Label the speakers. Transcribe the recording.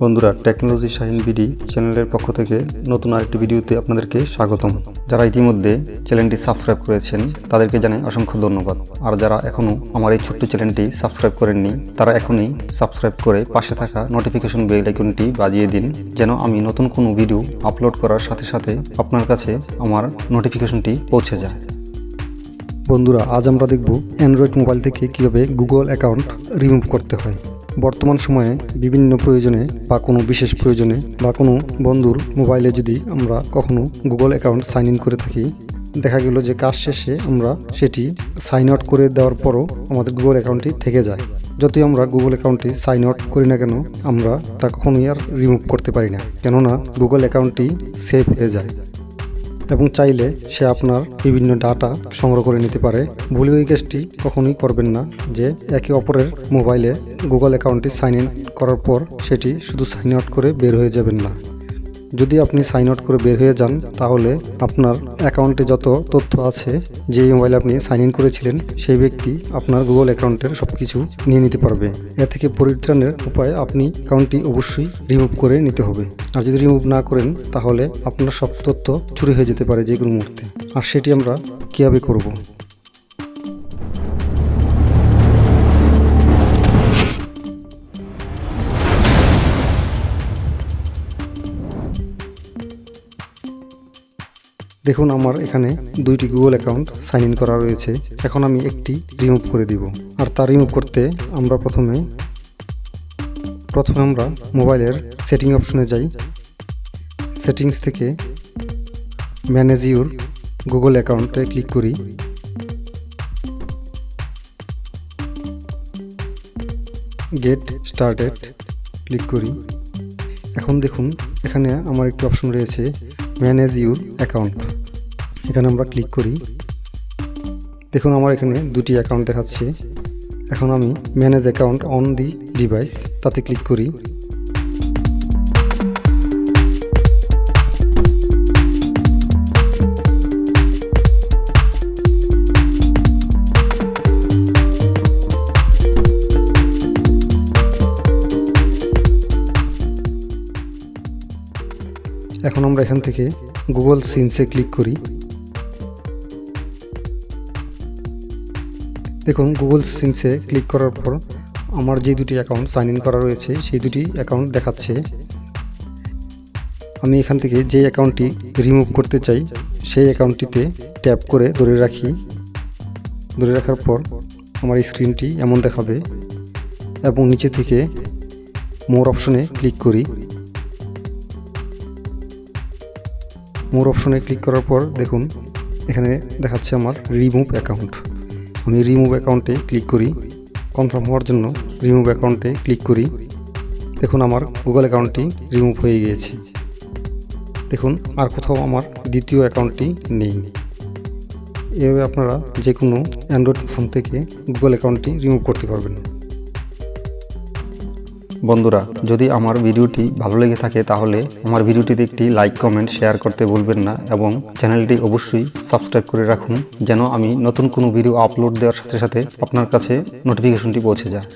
Speaker 1: বন্ধুরা, technology Shahin BD চ্যানেলের পক্ষ থেকে নতুন আরেকটি ভিডিওতে আপনাদেরকে স্বাগতম। যারা ইতিমধ্যে চ্যানেলটি সাবস্ক্রাইব করেছেন তাদেরকে জানাই অসংখ্য ধন্যবাদ। আর যারা এখনও আমার এই ছোট্ট চ্যানেলটি সাবস্ক্রাইব করেননি তারা এখনই সাবস্ক্রাইব করে পাশে থাকা নোটিফিকেশন বেল আইকনটি বাজিয়ে দিন, যেন আমি নতুন কোনো ভিডিও আপলোড করার সাথে সাথে আপনার কাছে আমার নোটিফিকেশনটি পৌঁছে যায়। বন্ধুরা, আজ আমরা দেখব অ্যান্ড্রয়েড মোবাইল থেকে কীভাবে গুগল অ্যাকাউন্ট রিমুভ করতে হয়। বর্তমান সময়ে বিভিন্ন প্রয়োজনে বা কোনো বিশেষ প্রয়োজনে বা কোনো বন্ধুর মোবাইলে যদি আমরা কখনো গুগল অ্যাকাউন্ট সাইন ইন করে থাকি, দেখা গেল যে কাজ শেষে আমরা সেটি সাইন আউট করে দেওয়ার পরও আমাদের গুগল অ্যাকাউন্টটি থেকে যায়। যতই আমরা গুগল অ্যাকাউন্টটি সাইন আউট করি না কেন, আমরা তা কখনোই আর রিমুভ করতে পারি না, কেননা গুগল অ্যাকাউন্টটি সেভ হয়ে যায় এবং চাইলে সে আপনার বিভিন্ন ডাটা সংগ্রহ করে নিতে পারে। ভুলেও এই কাজটি কখনোই করবেন না যে একে অপরের মোবাইলে গুগল অ্যাকাউন্টটি সাইন ইন করার পর সেটি শুধু সাইন আউট করে বের হয়ে যাবেন না। যদি আপনি সাইন আউট করে বের হয়ে যান তাহলে আপনার অ্যাকাউন্টে যত তথ্য আছে, যে মোবাইলে আপনি সাইন ইন করেছিলেন সেই ব্যক্তি আপনার গুগল অ্যাকাউন্টের সব কিছু নিয়ে নিতে পারবে। এ থেকে পরিত্রাণের উপায় আপনি অ্যাকাউন্টটি অবশ্যই রিমুভ করে নিতে হবে। আর যদি রিমুভ না করেন তাহলে আপনার সব তথ্য চুরি হয়ে যেতে পারে যে কোনো মুহূর্তে। আর সেটি আমরা কীভাবে করব? দেখুন, আমার এখানে দুইটি গুগল অ্যাকাউন্ট সাইন ইন করা রয়েছে। এখন আমি একটি রিমুভ করে দিব। আর তা রিমুভ করতে আমরা প্রথমে আমরা মোবাইলের সেটিং অপশনে যাই। সেটিংস থেকে ম্যানেজ ইউর গুগল অ্যাকাউন্টে ক্লিক করি। গেট স্টার্টেড ক্লিক করি। এখন দেখুন, এখানে আমার একটি অপশন রয়েছে ম্যানেজ ইউর অ্যাকাউন্ট। এখানে আমরা ক্লিক করি। দেখুন, আমার এখানে দুটি অ্যাকাউন্ট দেখাচ্ছে। এখন আমি manage account on the device তাতে ক্লিক করি। এখন আমরা এখান থেকে গুগল সিনসে ক্লিক করি। দেখুন, গুগল সিনসে ক্লিক করার পর আমার যে দুটি অ্যাকাউন্ট সাইন ইন করা রয়েছে সেই দুটি অ্যাকাউন্ট দেখাচ্ছে। আমি এখান থেকে যে অ্যাকাউন্টটি রিমুভ করতে চাই সেই অ্যাকাউন্টটিতে ট্যাপ করে ধরে রাখি। ধরে রাখার পর আমার স্ক্রিনটি এমন দেখাবে এবং নিচে থেকে মোর অপশনে ক্লিক করি। মোর অপশনে ক্লিক করার পর দেখুন, এখানে দেখাচ্ছে আমার রিমুভ অ্যাকাউন্ট। আমি রিমুভ অ্যাকাউন্টে ক্লিক করি। কনফার্ম হওয়ার জন্য রিমুভ অ্যাকাউন্টে ক্লিক করি। দেখুন, আমার গুগল অ্যাকাউন্টটি রিমুভ হয়ে গিয়েছে। দেখুন, আর কোথাও আমার দ্বিতীয় অ্যাকাউন্টটি নেই। এভাবে আপনারা যে কোনো অ্যান্ড্রয়েড ফোন থেকে গুগল অ্যাকাউন্টটি রিমুভ করতে পারবেন। বন্ধুরা, যদি আমার ভিডিওটি ভালো লেগে থাকে তাহলে আমার ভিডিওটিতে একটি লাইক, কমেন্ট, শেয়ার করতে ভুলবেন না এবং চ্যানেলটি অবশ্যই সাবস্ক্রাইব করে রাখুন, যেন আমি নতুন কোনো ভিডিও আপলোড দেওয়ার সাথে সাথে আপনার কাছে নোটিফিকেশনটি পৌঁছে যায়।